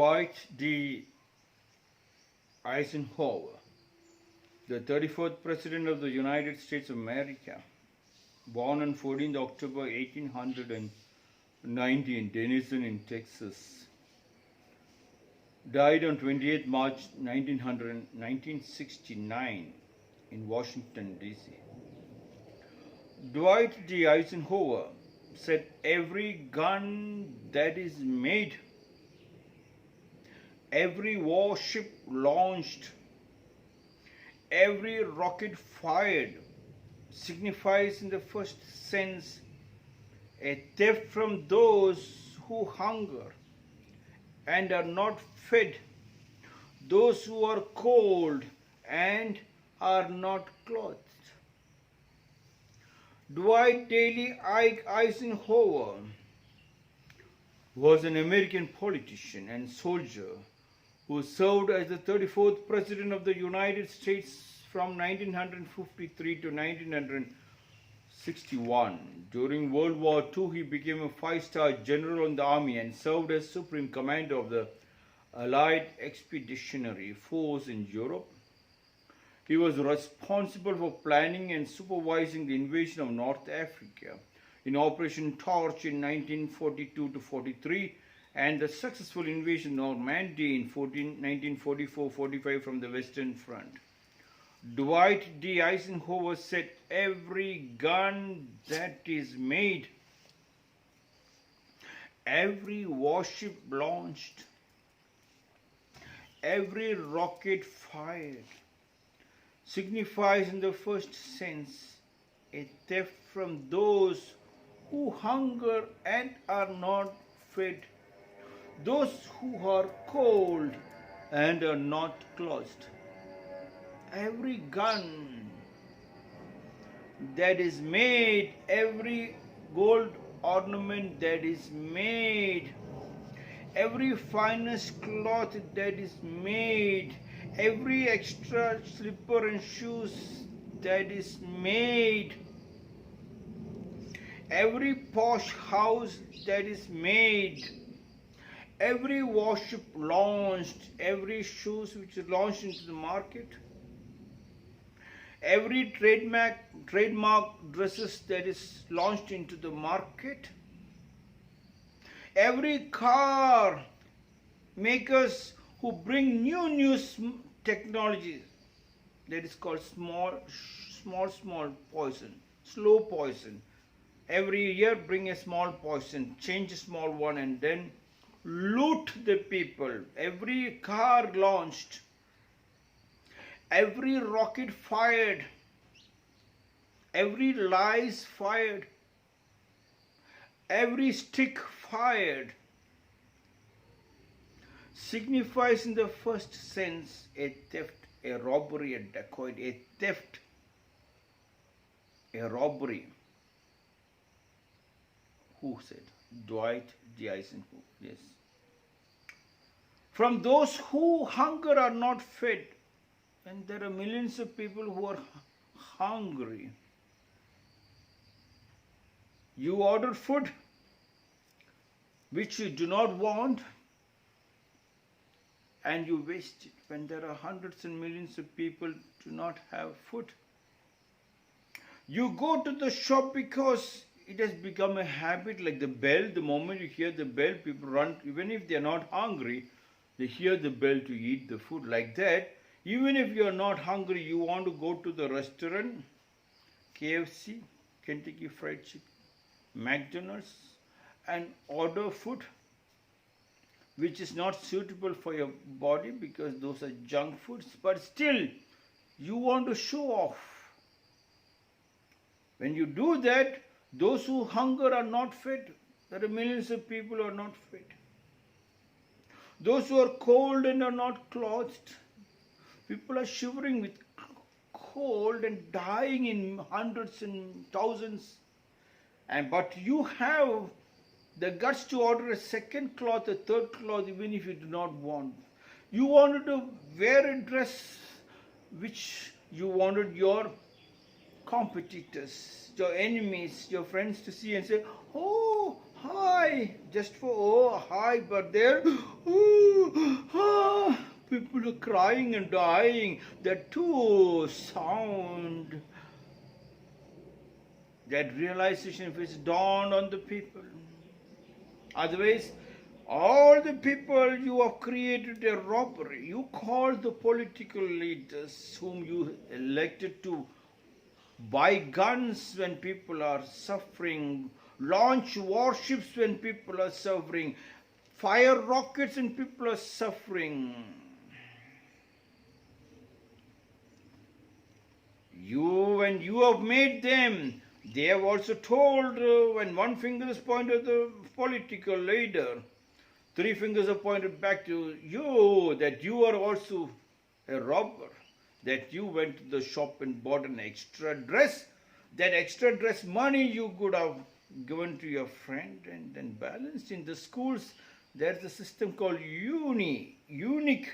Dwight D. Eisenhower, the 34th President of the United States of America, born on 14th October 1890 in Denison in Texas, died on 28th March 1969 in Washington, D.C. Dwight D. Eisenhower said, "Every gun that is made, every warship launched, every rocket fired signifies in the first sense a theft from those who hunger and are not fed, those who are cold and are not clothed." Dwight D. Eisenhower was an American politician and soldier who served as the 34th President of the United States from 1953 to 1961. During World War II, he became a 5-star general in the Army and served as Supreme Commander of the Allied Expeditionary Force in Europe. He was responsible for planning and supervising the invasion of North Africa in Operation Torch in 1942-43 and the successful invasion of Normandy in 1944-45 from the Western Front. Dwight D. Eisenhower said, "Every gun that is made, every warship launched, every rocket fired signifies in the first sense a theft from those who hunger and are not fed, those who are cold and are not clothed. Every gun that is made, every gold ornament that is made, every finest cloth that is made, every extra slipper and shoes that is made, every posh house that is made, every warship launched, every shoes which is launched into the market, every trademark dresses that is launched into the market, every car makers who bring new technologies that is called small poison, slow poison. Every year bring a small poison, change a small one and then loot the people. Every car launched, every rocket fired, every lies fired, every stick fired signifies in the first sense a theft, a robbery, a dacoity, a theft, a robbery." Who said? Dwight D. Eisenhower. Yes. "From those who hunger are not fed," and there are millions of people who are hungry. You order food which you do not want and you waste it when there are hundreds and millions of people do not have food. You go to the shop because it has become a habit, like the bell. The moment you hear the bell, people run. Even if they are not hungry, they hear the bell to eat the food. Like that, even if you are not hungry, you want to go to the restaurant, KFC, Kentucky Fried Chicken, McDonald's, and order food which is not suitable for your body because those are junk foods, but still you want to show off. When you do that, those who hunger are not fed. There are millions of people who are not fed. Those who are cold and are not clothed. People are shivering with cold and dying in hundreds and thousands. But you have the guts to order a second cloth, a third cloth, even if you do not want. You wanted to wear a dress which you wanted your competitors, your enemies, your friends to see and say, "Oh, Hi, just for, oh, hi, but there, people are crying and dying. That too sound. That realization, if it's dawned on the people. Otherwise, all the people you have created a robbery. You call the political leaders whom you elected to buy guns when people are suffering, launch warships when people are suffering, fire rockets when people are suffering. When you have made them, they have also told, when one finger is pointed at the political leader, three fingers are pointed back to you, that you are also a robber, that you went to the shop and bought an extra dress. That extra dress money you could have given to your friend and then balanced. In the schools, there's a system called unique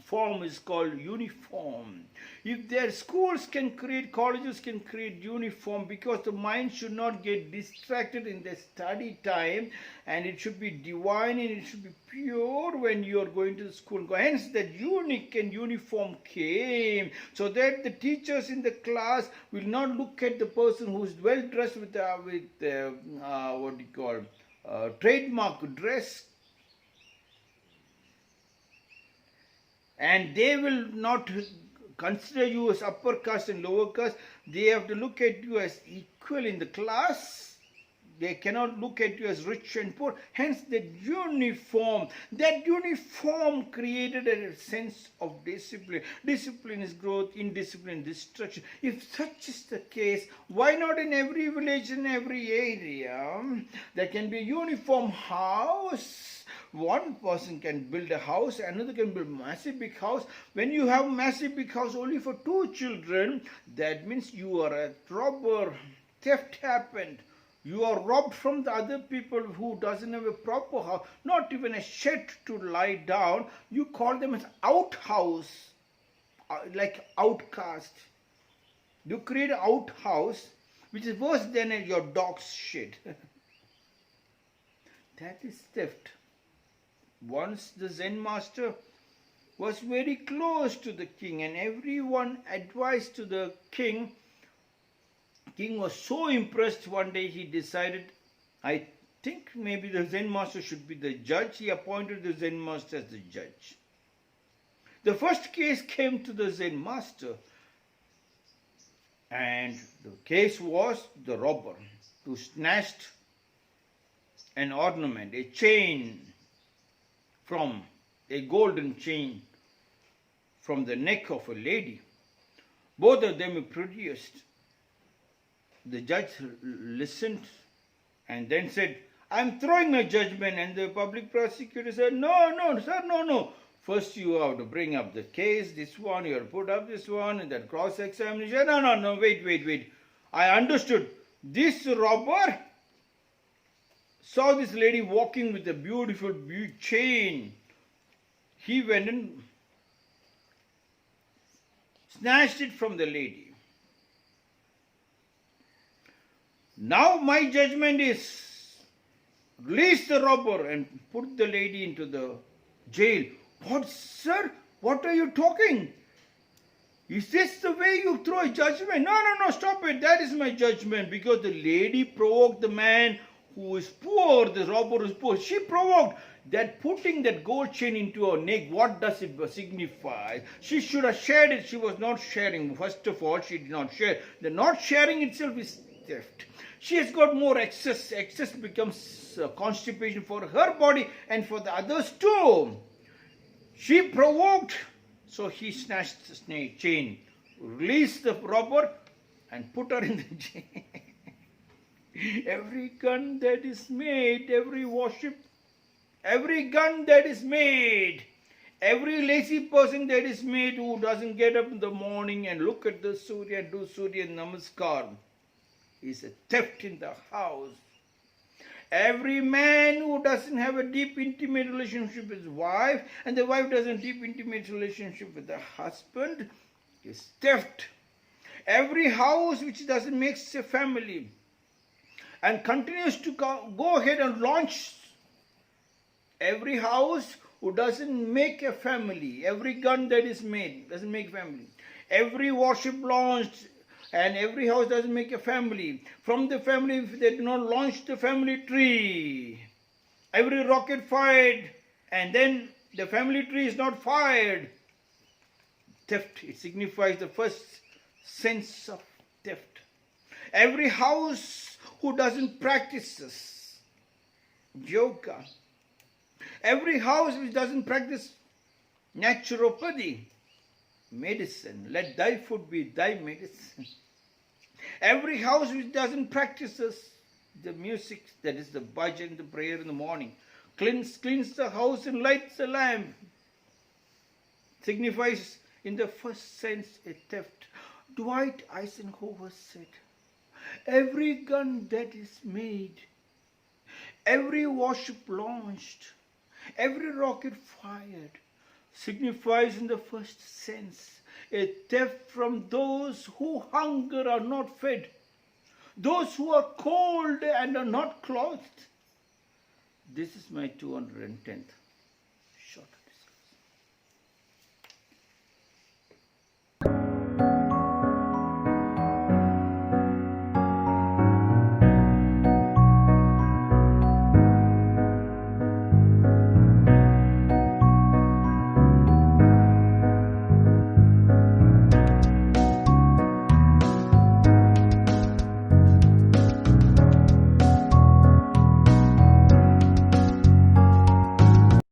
form is called uniform. If their schools can create, colleges can create uniform, because the mind should not get distracted in the study time, and it should be divine and it should be pure when you are going to the school. Hence that unique and uniform came, so that the teachers in the class will not look at the person who is well dressed with trademark dress, and they will not consider you as upper caste and lower caste. They have to look at you as equal in the class. They cannot look at you as rich and poor. Hence that uniform created a sense of discipline. Discipline is growth, indiscipline destruction. If such is the case, why not in every village, in every area, there can be a uniform house? One person can build a house, another can build a massive big house. When you have a massive big house only for 2 children, that means you are a robber. Theft happened. You are robbed from the other people who doesn't have a proper house, not even a shed to lie down. You call them as outhouse, like outcast. You create an outhouse, which is worse than your dog's shed. That is theft. Once the Zen master was very close to the king, and everyone advised to the king. King was so impressed, one day he decided, I think maybe the Zen master should be the judge. He appointed the Zen master as the judge. The first case came to the Zen master, and the case was the robber who snatched an ornament, a chain, from a golden chain from the neck of a lady. Both of them were produced. The judge listened and then said, I'm throwing my judgment. And the public prosecutor said, no, sir, no. First you have to bring up the case, this one, you have to put up this one, and then cross-examination. No, wait. I understood. This robber saw this lady walking with a beautiful chain. He went and snatched it from the lady. Now my judgment is, release the robber and put the lady into the jail. What, sir? What are you talking? Is this the way you throw a judgment? No, stop it. That is my judgment, because the lady provoked the man who is poor, the robber is poor. She provoked that, putting that gold chain into her neck. What does it signify? She should have shared it. She was not sharing. First of all, she did not share. The not sharing itself is theft. She has got more excess. Excess becomes constipation for her body and for the others too. She provoked, so he snatched the chain, released the robber and put her in the jail. Every gun that is made, every warship, every gun that is made, every lazy person that is made who doesn't get up in the morning and look at the Surya and do Surya Namaskar is a theft in the house. Every man who doesn't have a deep intimate relationship with his wife, and the wife doesn't have a deep intimate relationship with the husband, is theft. Every house which doesn't make a family, and continues to go ahead and launch. Every house who doesn't make a family, every gun that is made doesn't make family. Every warship launched and every house doesn't make a family. From the family, if they do not launch the family tree, every rocket fired and then the family tree is not fired. Theft, it signifies the first sense of theft. Every house who doesn't practice yoga, every house which doesn't practice naturopathy, medicine, let thy food be thy medicine. Every house which doesn't practice the music, that is the bhajan, the prayer in the morning, cleans the house and lights the lamp, signifies in the first sense a theft. Dwight Eisenhower said, every gun that is made, every warship launched, every rocket fired, signifies in the first sense a theft from those who hunger are not fed, those who are cold and are not clothed. This is my 210th shot.